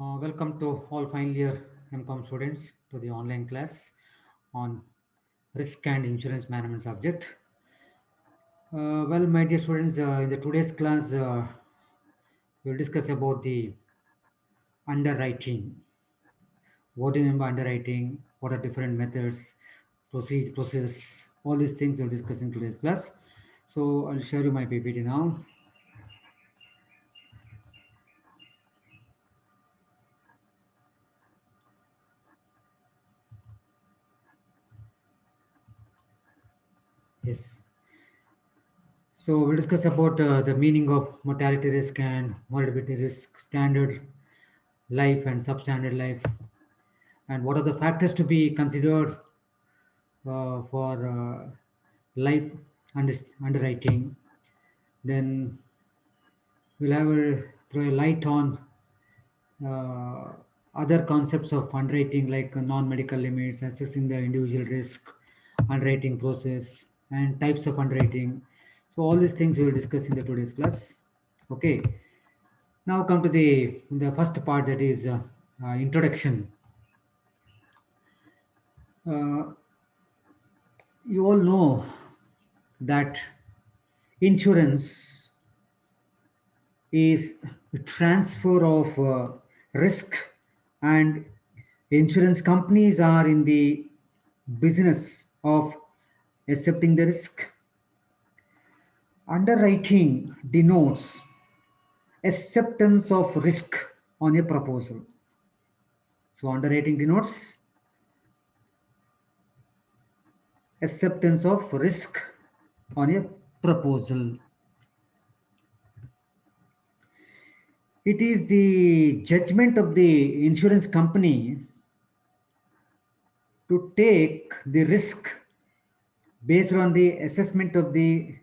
Welcome to all final year MCOM students to the online class on risk and insurance management subject. My dear students, in the today's class, we'll discuss about the underwriting. What do you mean by underwriting? What are different methods, process, all these things we'll discuss in today's class. So I'll share you my PPT now. Yes. So we'll discuss about the meaning of mortality risk and morbidity risk, standard life and substandard life, and what are the factors to be considered for life underwriting. Then we'll have throw a light on uh, other concepts of underwriting like non-medical limits, assessing the individual risk, underwriting process, and types of underwriting. So all these things we will discuss in the today's class. Okay. Now come to the first part, that is introduction. Uh, you all know that insurance is the transfer of risk, and insurance companies are in the business of accepting the risk. Underwriting denotes acceptance of risk on a proposal. So underwriting denotes acceptance of risk on a proposal. It is the judgment of the insurance company to take the risk based on the assessment of the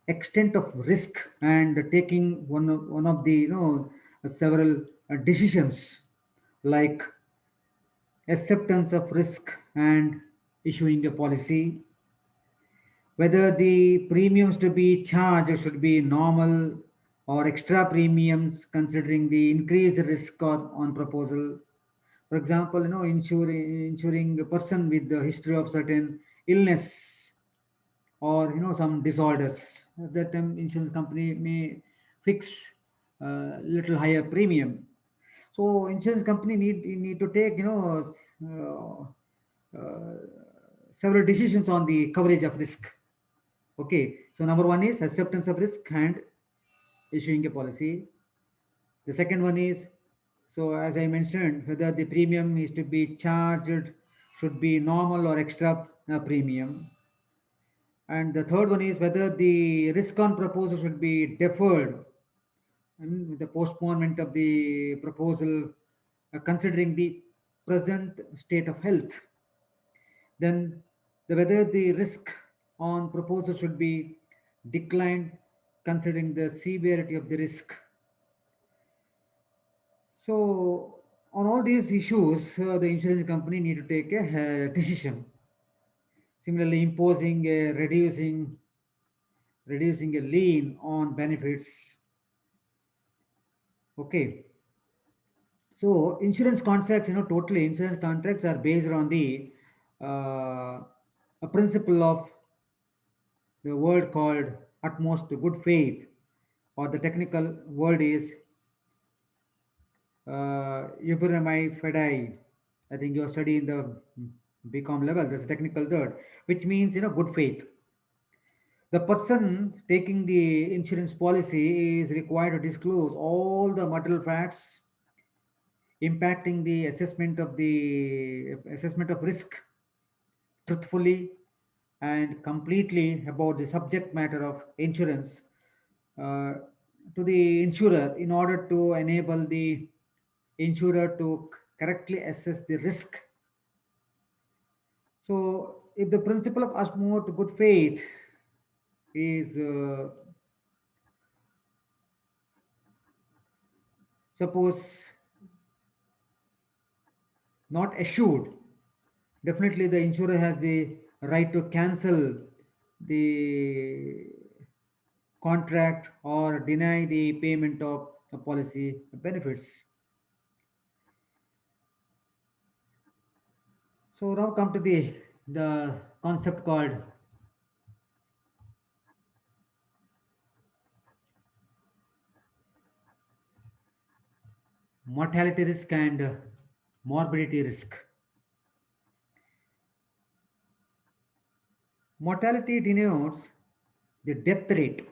extent of risk and taking one of the several decisions like acceptance of risk and issuing a policy, whether the premiums to be charged should be normal or extra premiums considering the increased risk on proposal. For example, insuring a person with the history of certain illness or some disorders. At that time, insurance company may fix little higher premium. So insurance company need to take several decisions on the coverage of risk. Okay, so number one is acceptance of risk and issuing a policy. The second one is, so as I mentioned, whether the premium is to be charged should be normal or extra premium. And the third one is whether the risk on proposal should be deferred, with the postponement of the proposal considering the present state of health. Then whether the risk on proposal should be declined considering the severity of the risk. So on all these issues, the insurance company need to take a decision. Similarly, imposing a reducing a lien on benefits. Okay. So insurance contracts, totally insurance contracts are based on the a principle of the word called utmost good faith, or the technical word is Uberami Fidei. I think you are studying the BCom level. That's a technical third, which means good faith. The person taking the insurance policy is required to disclose all the material facts impacting the assessment of risk truthfully and completely about the subject matter of insurance uh, to the insurer in order to enable the insurer to correctly assess the risk. So if the principle of utmost good faith is suppose not assured, definitely the insurer has the right to cancel the contract or deny the payment of the policy benefits. So now come to the concept called mortality risk and morbidity risk. Mortality denotes the death rate,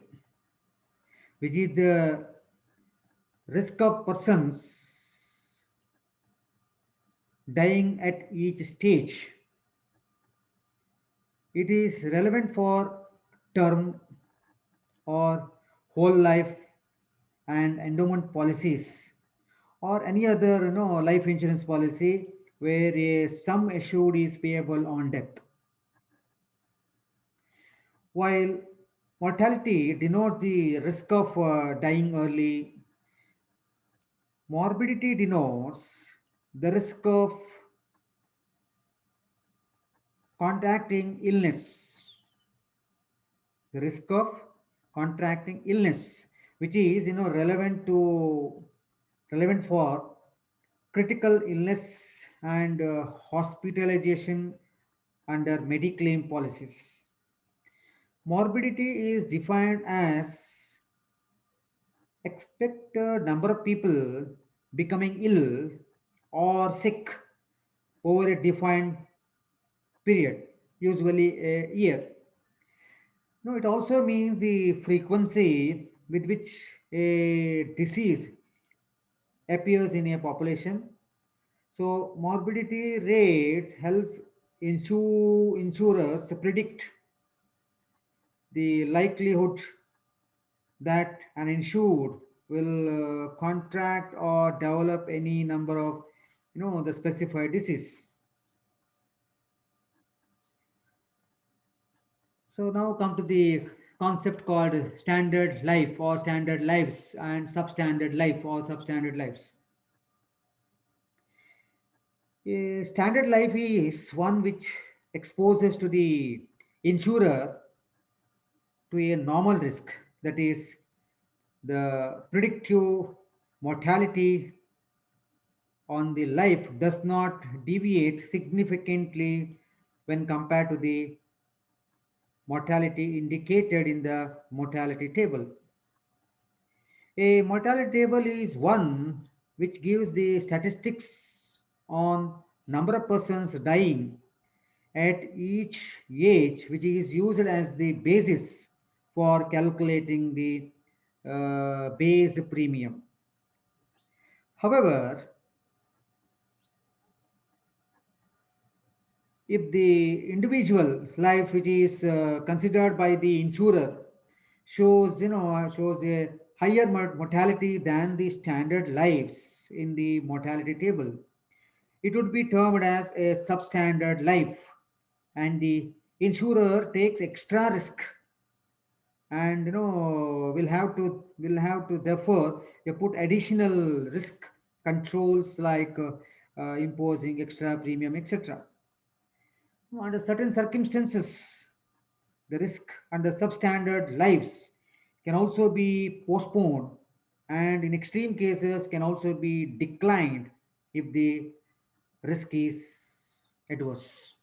which is the risk of persons dying at each stage. It is relevant for term or whole life and endowment policies or any other life insurance policy where a sum assured is payable on death. While mortality denotes the risk of dying early, morbidity denotes the risk of contracting illness, the risk of contracting illness, which is relevant for critical illness and hospitalization under Mediclaim policies. Morbidity is defined as expected number of people becoming ill or sick over a defined period, usually a year. No, it also means the frequency with which a disease appears in a population. So, morbidity rates help insurers predict the likelihood that an insured will contract or develop any number of the specified disease. So now come to the concept called standard life or standard lives and substandard life or substandard lives. A standard life is one which exposes to the insurer to a normal risk, that is the predictive mortality on the life does not deviate significantly when compared to the mortality indicated in the mortality table. A mortality table is one which gives the statistics on number of persons dying at each age, which is used as the basis for calculating the base premium. However, if the individual life which is considered by the insurer shows a higher mortality than the standard lives in the mortality table, it would be termed as a substandard life, and the insurer takes extra risk and will have to therefore they put additional risk controls like imposing extra premium, etc. Under certain circumstances, the risk under substandard lives can also be postponed and in extreme cases can also be declined if the risk is adverse.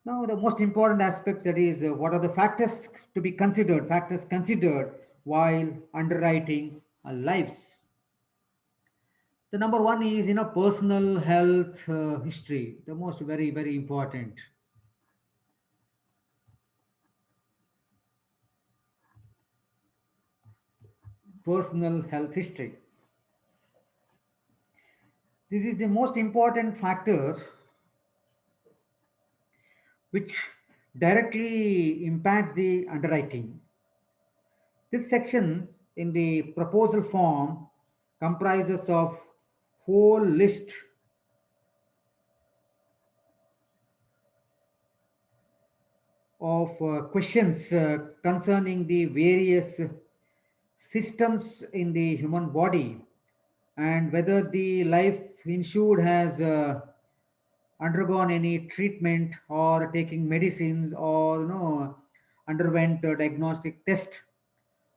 Now, the most important aspect, that is what are the factors considered while underwriting lives. The number one is personal health history, the most very very important. Personal health history. This is the most important factor which directly impacts the underwriting. This section in the proposal form comprises of whole list of questions concerning the various systems in the human body and whether the life insured has undergone any treatment or taking medicines or underwent a diagnostic test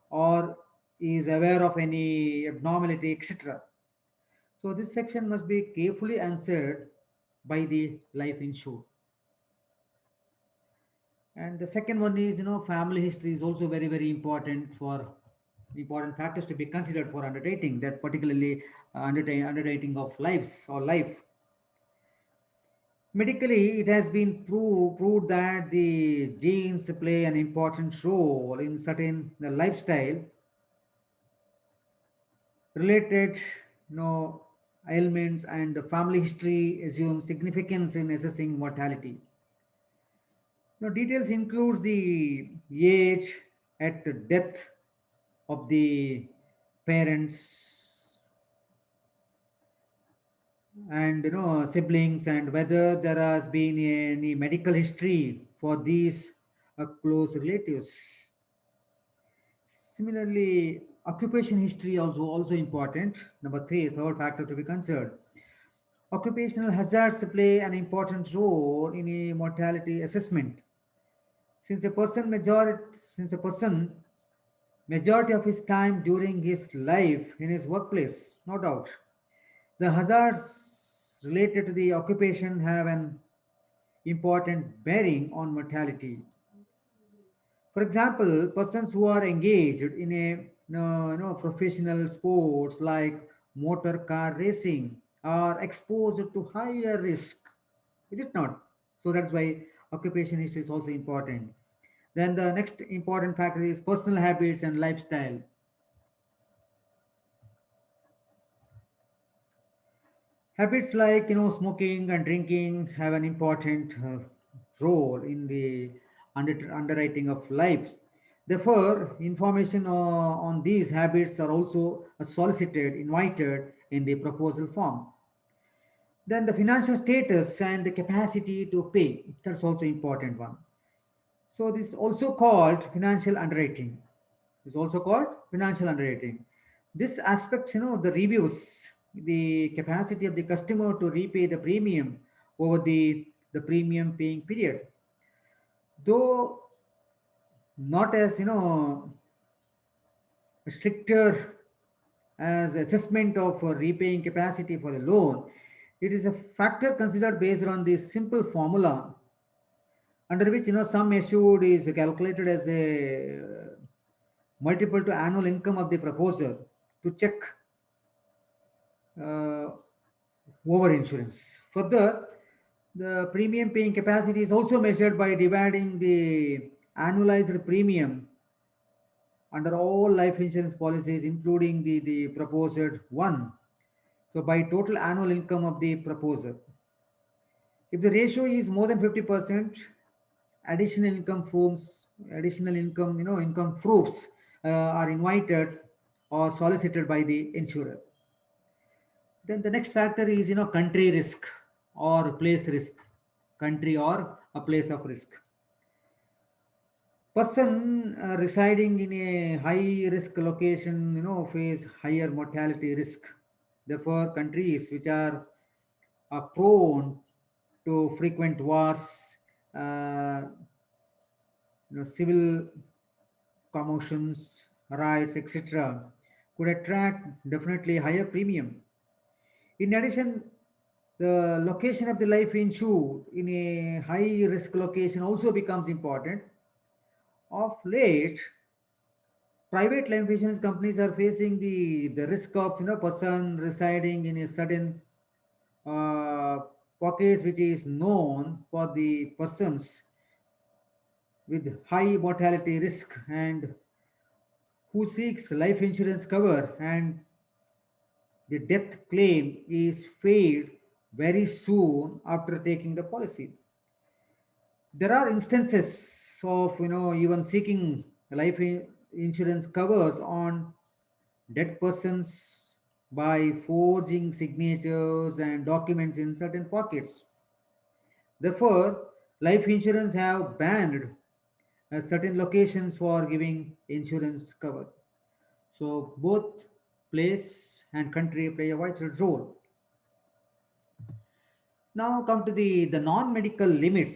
or is aware of any abnormality, etc. So this section must be carefully answered by the life insured. And the second one is, family history is also very, very important for important factors to be considered for undertaking that particularly undertaking of lives or life. Medically, it has been proved that the genes play an important role in certain the lifestyle related, ailments, and the family history assume significance in assessing mortality. Details includes the age at death of the parents and siblings, and whether there has been any medical history for these close relatives. Similarly, occupation history also important. Number three, third factor to be considered. Occupational hazards play an important role in a mortality assessment. Since a person majority of his time during his life in his workplace, no doubt, the hazards related to the occupation have an important bearing on mortality. For example, persons who are engaged in a professional sports like motor car racing are exposed to higher risk. Is it not? So that's why occupation history is also important. Then the next important factor is personal habits and lifestyle. Habits like smoking and drinking have an important role in the underwriting of life. Therefore, information on these habits are also solicited, invited in the proposal form. Then the financial status and the capacity to pay, that's also important one. So this is also called financial underwriting. Is also called financial underwriting. This aspect, the reviews the capacity of the customer to repay the premium over the premium paying period. Though not as stricter as assessment of repaying capacity for a loan, it is a factor considered based on the simple formula under which sum assured is calculated as a multiple to annual income of the proposer to check uh, over insurance. Further, the premium paying capacity is also measured by dividing the annualized premium under all life insurance policies, including the proposed one. So, by total annual income of the proposer. If the ratio is more than 50%, additional income, income proofs are invited or solicited by the insurer. Then the next factor is, country risk or place risk, country or a place of risk. Person residing in a high risk location, face higher mortality risk. Therefore, countries which are prone to frequent wars, uh, civil commotions, riots, etc., could attract definitely higher premium. In addition, the location of the life insured in a high risk location also becomes important. Of late, private life insurance companies are facing the risk of person residing in a certain uh, pockets which is known for the persons with high mortality risk and who seeks life insurance cover, and the death claim is failed very soon after taking the policy. There are instances of even seeking insurance covers on dead persons by forging signatures and documents in certain pockets. Therefore, life insurance have banned certain locations for giving insurance cover. So both place and country play a vital role. Now come to the non-medical limits.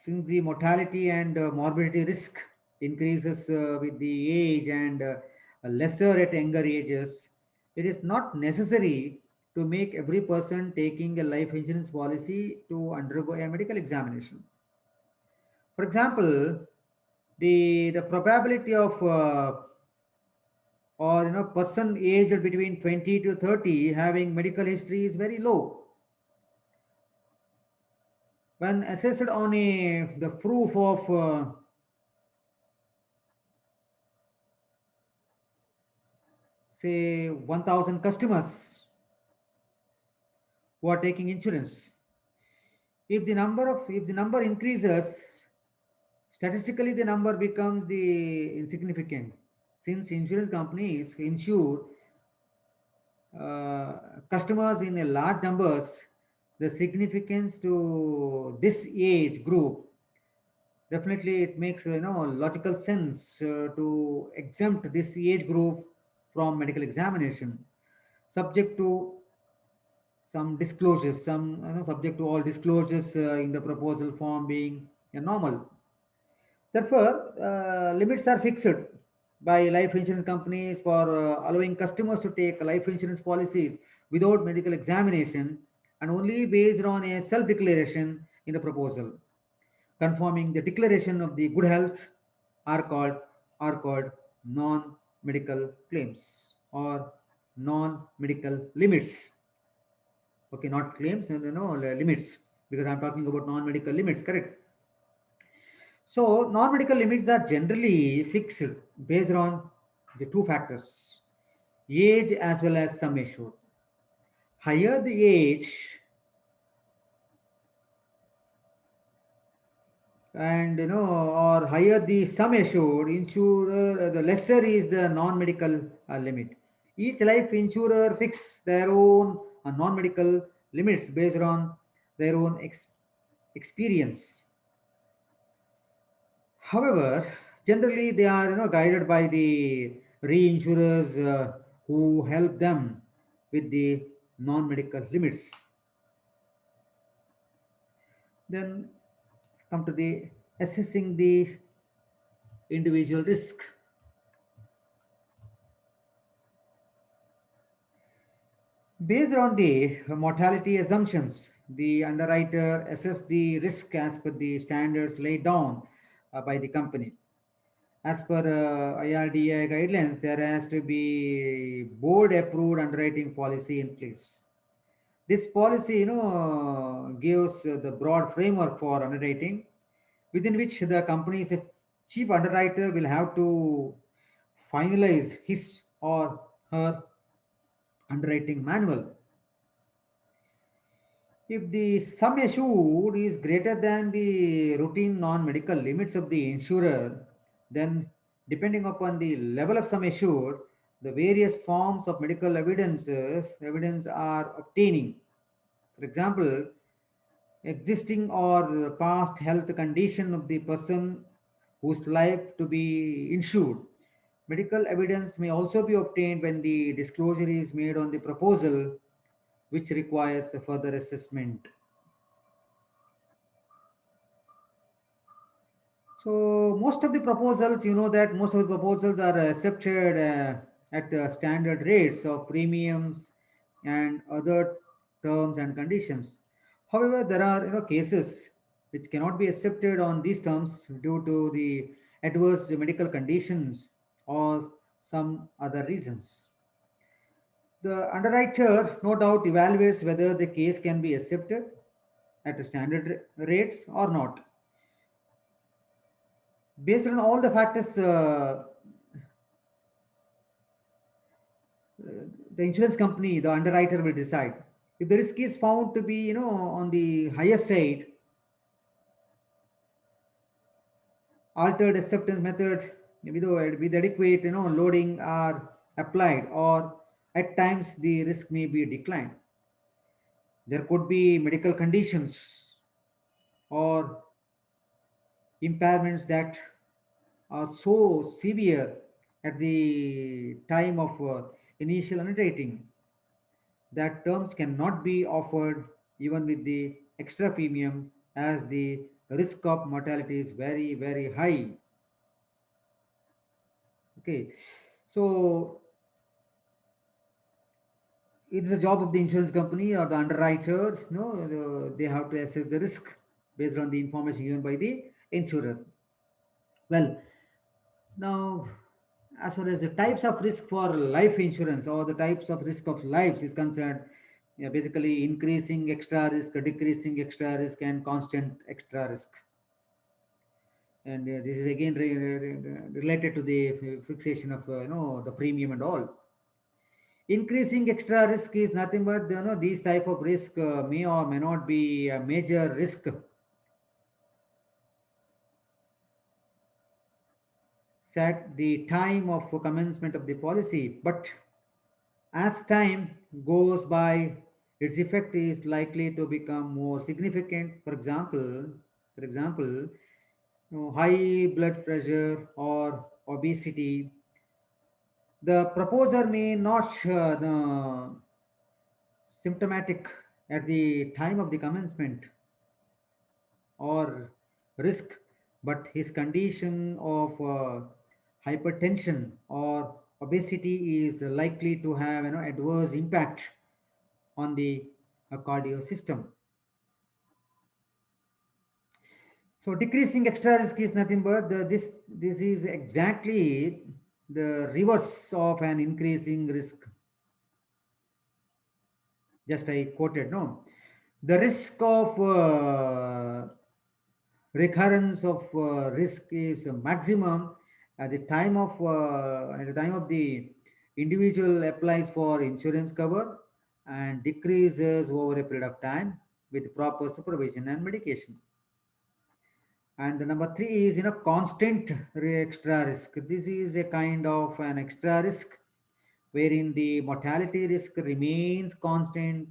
Since the mortality and morbidity risk increases with the age and lesser at younger ages, it is not necessary to make every person taking a life insurance policy to undergo a medical examination. For example, the probability of or person aged between 20 to 30 having medical history is very low. When assessed on the proof of say 1000 customers who are taking insurance, if the number increases, statistically the number becomes the insignificant, since insurance companies insure customers in a large numbers. The significance to this age group, definitely it makes logical sense to exempt this age group from medical examination, subject to some disclosures, some subject to all disclosures in the proposal form being normal. Therefore, limits are fixed by life insurance companies for allowing customers to take life insurance policies without medical examination and only based on a self declaration in the proposal. Confirming the declaration of the good health are called non-medical claims or non-medical limits. Okay, not claims, limits, because I'm talking about non-medical limits, correct? So, non-medical limits are generally fixed based on the two factors, age as well as sum assured. Higher the age, and or higher the sum assured, insurer, the lesser is the non-medical limit. Each life insurer fix their own non-medical limits based on their own experience. However, generally they are guided by the reinsurers who help them with the non-medical limits. Then come to the assessing the individual risk. Based on the mortality assumptions, the underwriter assess the risk as per the standards laid down by the company. As per IRDA guidelines, there has to be board approved underwriting policy in place. This policy, gives the broad framework for underwriting, within which the company's chief underwriter will have to finalize his or her underwriting manual. If the sum assured is greater than the routine non-medical limits of the insurer, then depending upon the level of sum assured, the various forms of medical evidence are obtaining. For example, existing or past health condition of the person whose life to be insured. Medical evidence may also be obtained when the disclosure is made on the proposal, which requires a further assessment. So most of the proposals, that most of the proposals are accepted at the standard rates of premiums and other terms and conditions. However, there are cases which cannot be accepted on these terms due to the adverse medical conditions or some other reasons. The underwriter no doubt evaluates whether the case can be accepted at the standard rates or not. Based on all the factors, the insurance company, the underwriter will decide. If the risk is found to be, on the higher side, altered acceptance method with adequate, loading are applied, or at times the risk may be declined. There could be medical conditions or impairments that are so severe at the time of initial underwriting that terms cannot be offered even with the extra premium, as the risk of mortality is very, very high. Okay, so it is the job of the insurance company or the underwriters. No, they have to assess the risk based on the information given by the insurer. Well, now, as far as the types of risk for life insurance or the types of risk of lives is concerned, yeah, basically increasing extra risk, decreasing extra risk, and constant extra risk. And this is again related to the fixation of the premium and all. Increasing extra risk is nothing but these type of risk may or may not be a major risk at the time of commencement of the policy, but as time goes by, its effect is likely to become more significant. For example, high blood pressure or obesity. The proposer may not symptomatic at the time of the commencement or risk, but his condition of hypertension or obesity is likely to have adverse impact on the cardio system. So decreasing extra risk is nothing but this is exactly the reverse of an increasing risk. Just I quoted, no, the risk of recurrence of risk is maximum at the time of the individual applies for insurance cover and decreases over a period of time with proper supervision and medication. And the number three is constant extra risk. This is a kind of an extra risk wherein the mortality risk remains constant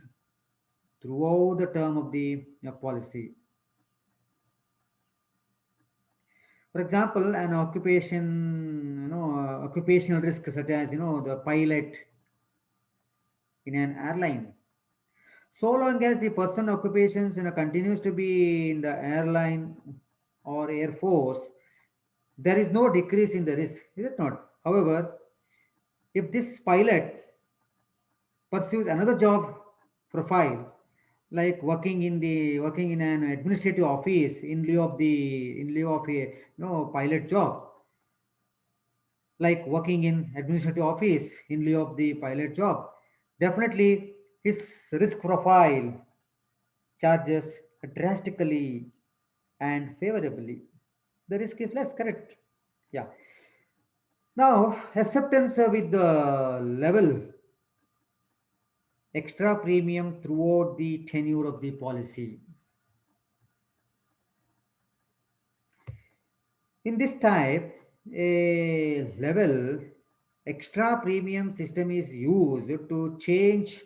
throughout the term of the policy. For example, an occupational risk such as the pilot in an airline. So long as the person occupations continues to be in the airline or air force, there is no decrease in the risk, is it not? However, if this pilot pursues another job profile, like working in an administrative office in lieu of a pilot job, like working in administrative office in lieu of the pilot job, definitely his risk profile charges drastically and favorably. The risk is less, correct? Yeah. Now, acceptance with the level extra premium throughout the tenure of the policy. In this type, a level extra premium system is used to change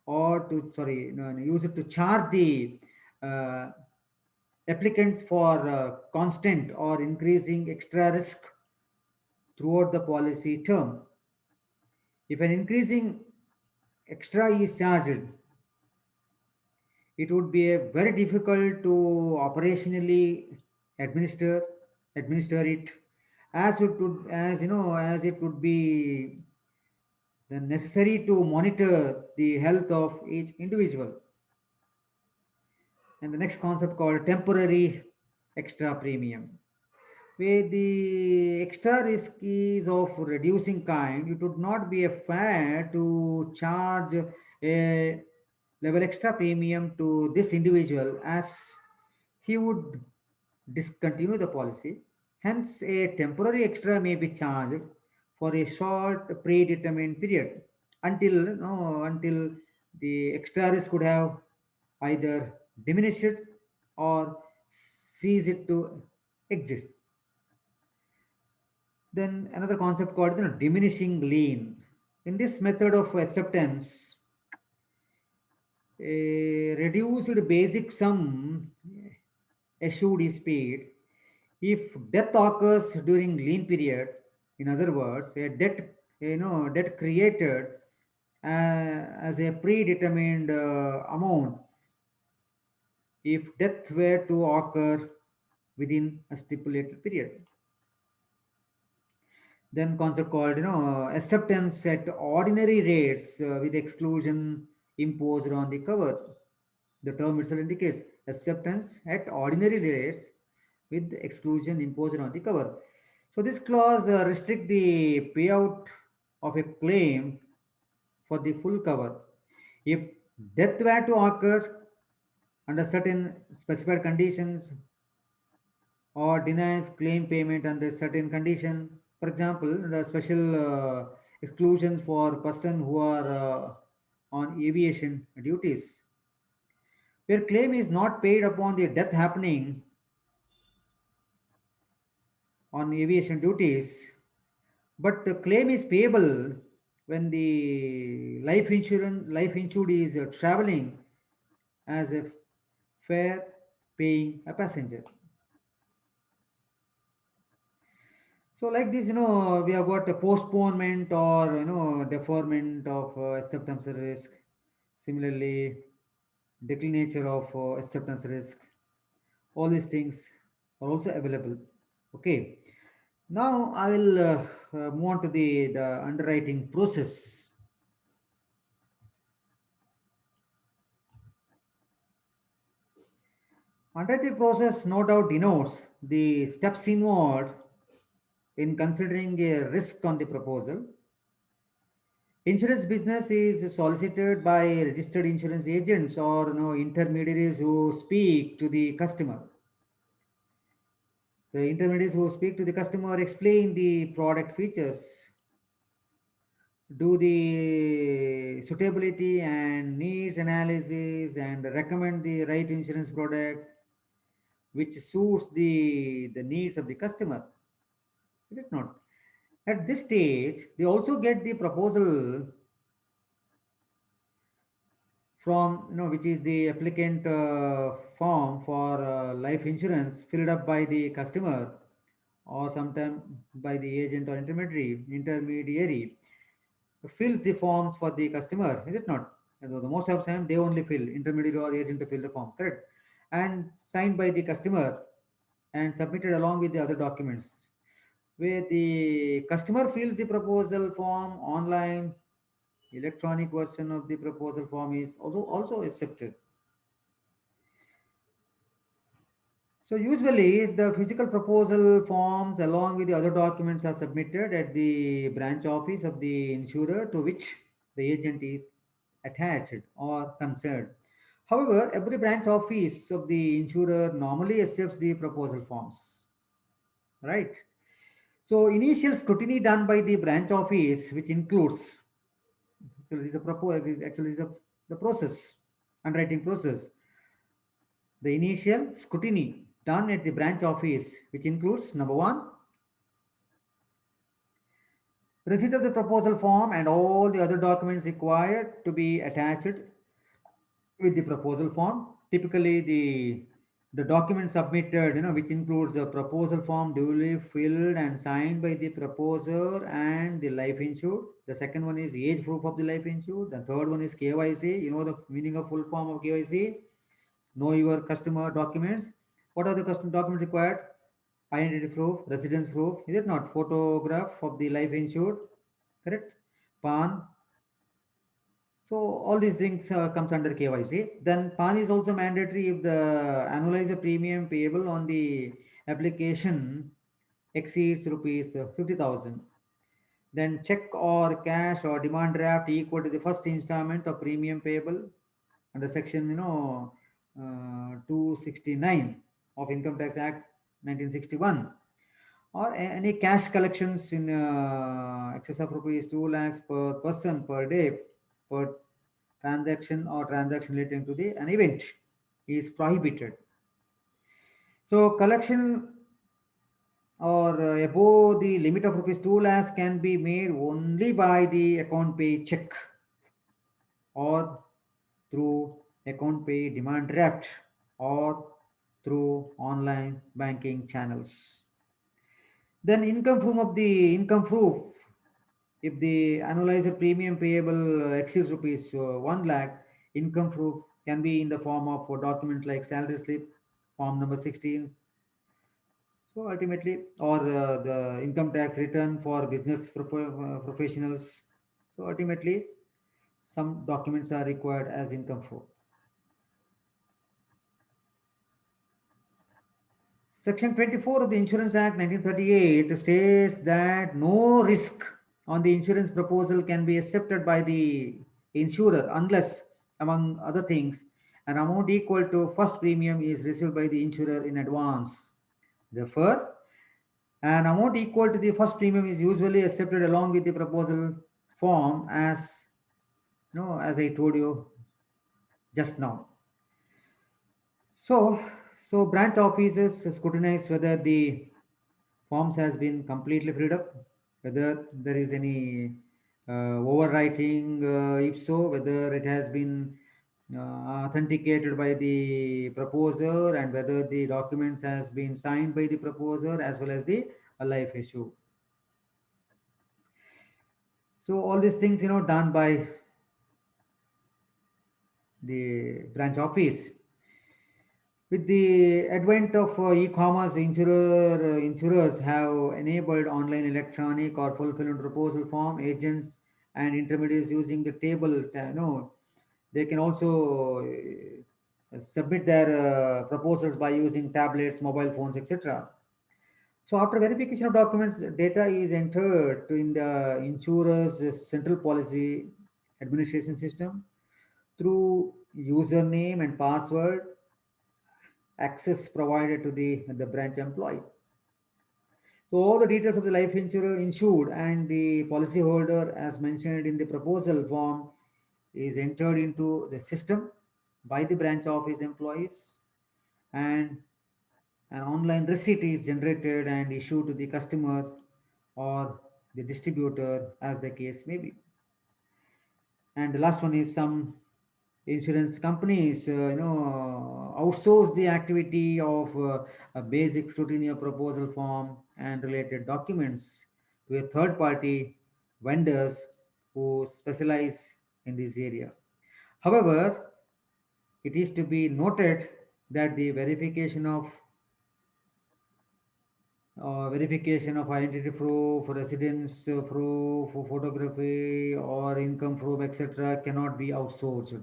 or to sorry no, no, use it to charge the uh, applicants for constant or increasing extra risk throughout the policy term. If an increasing extra is charged, it would be very difficult to operationally administer administer it, as it would be necessary to monitor the health of each individual. And the next concept called temporary extra premium, where the extra risk is of reducing kind, it would not be a fair to charge a level extra premium to this individual as he would discontinue the policy. Hence, a temporary extra may be charged for a short predetermined period until no, until the extra risk could have either diminished or ceased to exist. Then another concept called diminishing lien. In this method of acceptance, a reduced basic sum assured is paid if death occurs during lien period. In other words, a debt created as a predetermined amount if death were to occur within a stipulated period. Then concept called acceptance at ordinary rates with exclusion imposed on the cover. The term itself indicates acceptance at ordinary rates with exclusion imposed on the cover. So this clause restrict the payout of a claim for the full cover. If death were to occur under certain specified conditions or denies claim payment under certain condition, for example, the special exclusions for person who are on aviation duties, where claim is not paid upon the death happening on aviation duties, but the claim is payable when the life insured is traveling as a fare paying a passenger. So like this, we have got a postponement or deferment of acceptance risk. Similarly, declinature of acceptance risk. All these things are also available. Okay. Now I will move on to the underwriting process. Underwriting process no doubt denotes the steps involved in considering a risk on the proposal. Insurance business is solicited by registered insurance agents or intermediaries who speak to the customer. The intermediaries who speak to the customer explain the product features, do the suitability and needs analysis, and recommend the right insurance product which suits the needs of the customer. Is it not? At this stage, they also get the proposal from which is the applicant form for life insurance filled up by the customer or sometime by the agent or intermediary fills the forms for the customer, is it not? And the most of the time they only fill, intermediary or agent to fill the forms, correct? And signed by the customer and submitted along with the other documents, where the customer fills the proposal form online. Electronic version of the proposal form is also accepted. So usually the physical proposal forms along with the other documents are submitted at the branch office of the insurer to which the agent is attached or concerned. However, every branch office of the insurer normally accepts the proposal forms, right? So initial scrutiny done by the branch office, which includes actually is a actually is the process, underwriting process. The initial scrutiny done at the branch office, which includes number one, receipt of the proposal form and all the other documents required to be attached with the proposal form. Typically, the document submitted, which includes the proposal form duly filled and signed by the proposer and the life insured. The second one is age proof of the life insured. The third one is KYC. You know the meaning of full form of KYC. Know your customer documents. What are the customer documents required? Identity proof, residence proof, is it not? Photograph of the life insured, correct? PAN. So all these things comes under KYC. Then PAN is also mandatory if the annualized premium payable on the application exceeds rupees 50,000. Then check or cash or demand draft equal to the first installment of premium payable under section 269 of Income Tax Act 1961, or any cash collections in excess of rupees 2 lakhs per person per day per transaction or transaction relating to the an event is prohibited. So collection or above the limit of rupees 2 lakhs can be made only by the account pay check or through account pay demand draft or through online banking channels. Then income proof, if the annualized premium payable exceeds rupees 1 lakh, income proof can be in the form of a document like salary slip, form number 16. So ultimately, or the income tax return for business professionals. So ultimately, some documents are required as income flow. Section 24 of the Insurance Act 1938 states that no risk on the insurance proposal can be accepted by the insurer unless, among other things, an amount equal to first premium is received by the insurer in advance. Therefore, an amount equal to the first premium is usually accepted along with the proposal form, as as I told you just now. So, so branch offices scrutinize whether the forms has been completely filled up, whether there is any overwriting, if so, whether it has been authenticated by the proposer, and whether the documents has been signed by the proposer as well as the life issue. So all these things, done by the branch office. With the advent of e-commerce, insurers have enabled online electronic or fulfillment proposal form agents and intermediaries using the table. They can also submit their proposals by using tablets, mobile phones, etc. So after verification of documents, data is entered in the insurer's central policy administration system through username and password access provided to the branch employee. So all the details of the life insurer insured and the policyholder as mentioned in the proposal form is entered into the system by the branch office employees, and an online receipt is generated and issued to the customer or the distributor as the case may be. And the last one is some insurance companies outsource the activity of a basic scrutiny of proposal form and related documents to a third party vendors who specialize in this area. However, it is to be noted that the verification of identity proof, residence proof, photography or income proof, etc., cannot be outsourced.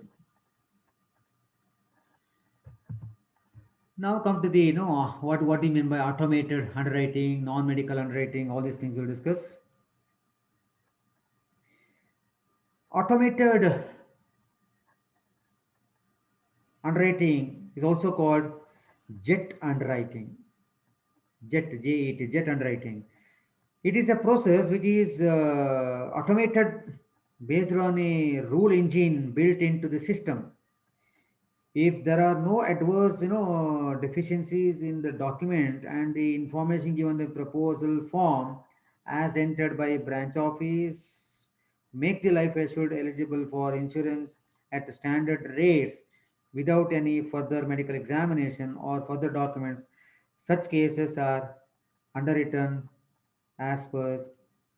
Now come to the what do you mean by automated underwriting, non-medical underwriting, all these things we'll discuss. Automated underwriting is also called jet underwriting. Jet underwriting. It is a process which is automated based on a rule engine built into the system. If there are no adverse deficiencies in the document and the information given the proposal form as entered by branch office make the life assured eligible for insurance at standard rates without any further medical examination or further documents, such cases are underwritten as per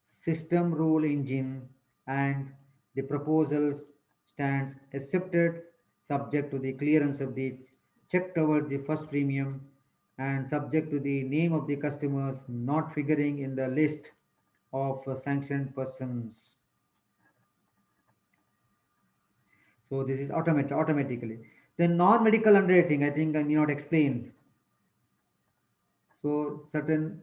system rule engine, and the proposal stands accepted subject to the clearance of the check towards the first premium and subject to the name of the customers not figuring in the list of sanctioned persons. So this is automatically. Then non-medical underwriting, I think I need not explain. So certain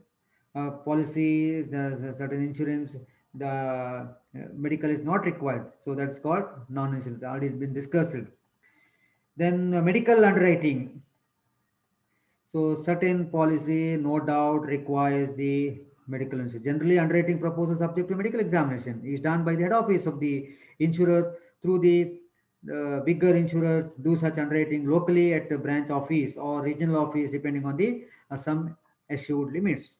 policy, the certain insurance, the medical is not required. So that's called non-insurance. Already been discussed. Then medical underwriting. So certain policy, no doubt, requires the medical insurance. Generally, underwriting proposal subject to medical examination is done by the head office of the insurer through the bigger insurer do such underwriting locally at the branch office or regional office depending on the some assured limits.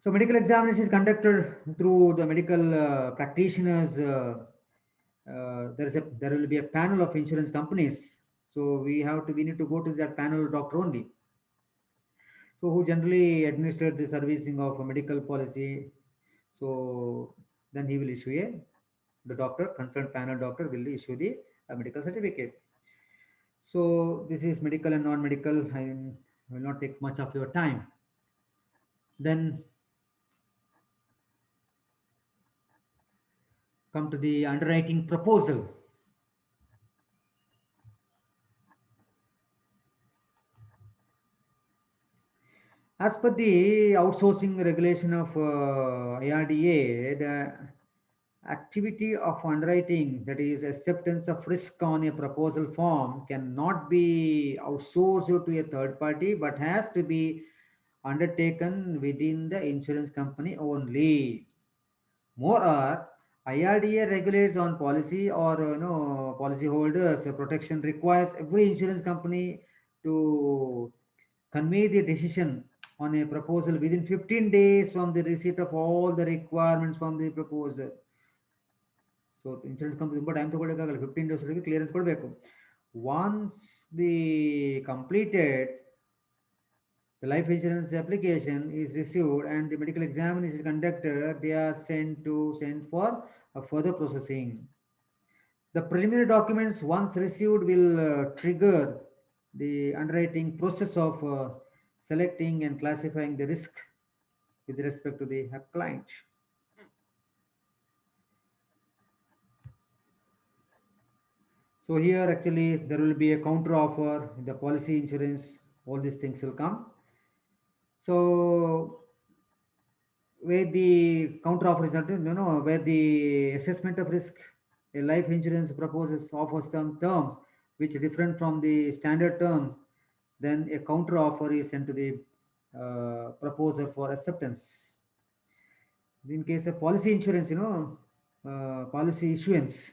So medical examination is conducted through the medical practitioners. There will be a panel of insurance companies. So we need to go to that panel doctor only. So who generally administered the servicing of a medical policy. So then he will issue the doctor, concerned panel doctor will issue the medical certificate. So this is medical and non-medical. I will not take much of your time. Then come to the underwriting proposal. As per the outsourcing regulation of IRDA, the activity of underwriting, that is acceptance of risk on a proposal form, cannot be outsourced to a third party but has to be undertaken within the insurance company only. Moreover, IRDA regulates on policy or policy holders. Protection requires every insurance company to convey the decision on a proposal within 15 days from the receipt of all the requirements from the proposal. So insurance company ತುಂಬ time ತಗೊಳ್ಳೋಕ್ಕಾಗಲ್ಲ, 15 days ಒಳಗೆ clearance ಕೊಡಬೇಕು. Once the completed the life insurance application is received and the medical examination is conducted, they are sent for a further processing. The preliminary documents once received will trigger the underwriting process of selecting and classifying the risk with respect to the client. So here actually there will be a counter offer, the policy insurance, all these things will come. So where the counter offer is not, where the assessment of risk, a life insurance proposes offers some terms which are different from the standard terms, then a counter offer is sent to the proposer for acceptance. In case of policy insurance, policy issuance,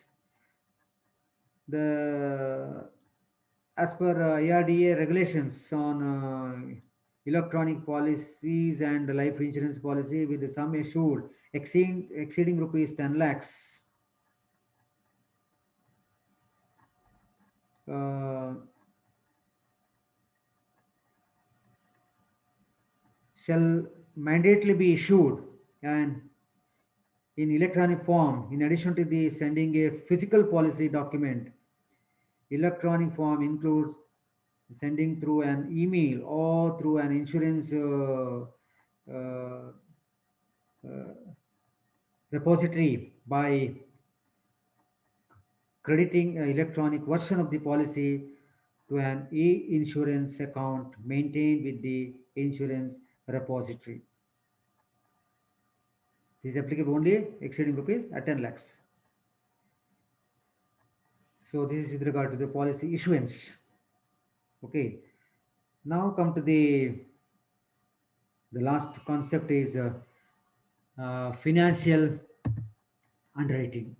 the as per IRDA regulations on electronic policies and life insurance policy with the sum assured exceeding rupees 10 lakhs. Shall mandatorily be issued and in electronic form in addition to the sending a physical policy document. Electronic form includes sending through an email or through an insurance uh, repository by crediting an electronic version of the policy to an e-insurance account maintained with the insurance repository. This is applicable only exceeding rupees at 10 lakhs. So this is with regard to the policy issuance. Okay. Now come to the last concept is financial underwriting.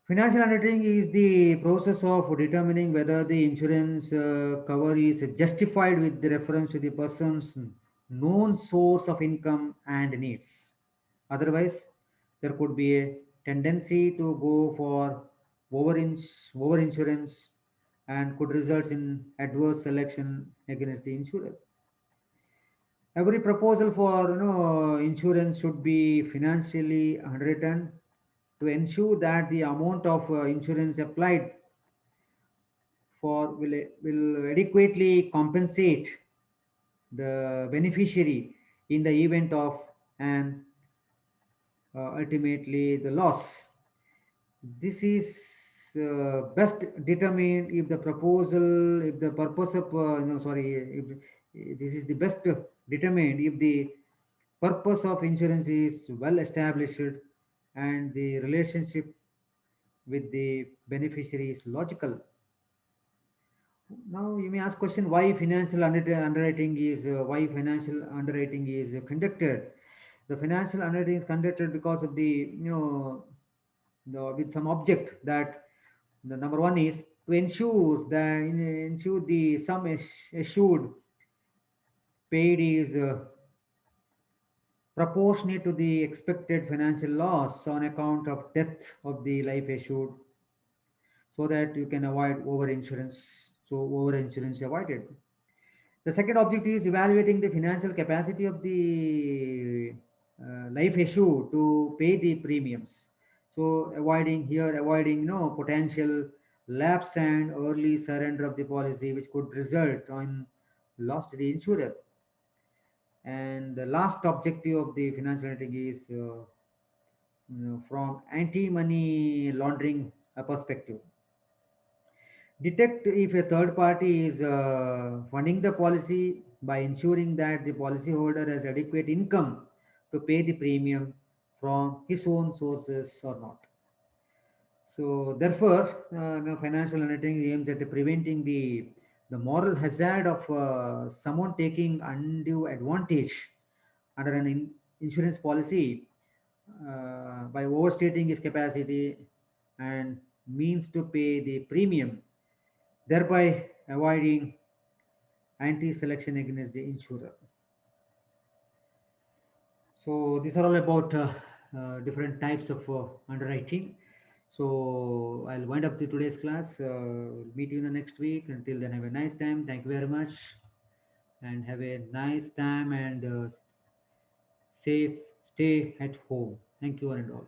Financial underwriting is the process of determining whether the insurance cover is justified with the reference to the person's known source of income and needs. Otherwise, there could be a tendency to go for over insurance and could result in adverse selection against the insurer. Every proposal for insurance should be financially underwritten to ensure that the amount of insurance applied for will adequately compensate the beneficiary in the event of an ultimately the loss. This is best determined if the proposal, if the purpose of if this is the best determined if the purpose of insurance is well established and the relationship with the beneficiary is logical. Now you may ask question why financial underwriting is conducted. The financial underwriting is conducted because of the with some object that the number one is to ensure the sum assured paid is proportionate to the expected financial loss on account of death of the life assured, so that you can avoid over insurance. So over insurance avoided. The second object is evaluating the financial capacity of the life assured to pay the premiums. So avoiding potential lapse and early surrender of the policy, which could result in loss to the insurer. And the last objective of the financial analytic is from anti-money laundering perspective. Detect if a third party is funding the policy by ensuring that the policyholder has adequate income to pay the premium from his own sources or not. So, therefore, financial analytics aims at preventing the moral hazard of someone taking undue advantage under an insurance policy by overstating his capacity and means to pay the premium, thereby avoiding anti-selection against the insurer. So these are all about different types of underwriting. So I'll wind up the today's class. We'll meet you in the next week. Until then, have a nice time. Thank you very much, and have a nice time and safe. Stay at home. Thank you one and all.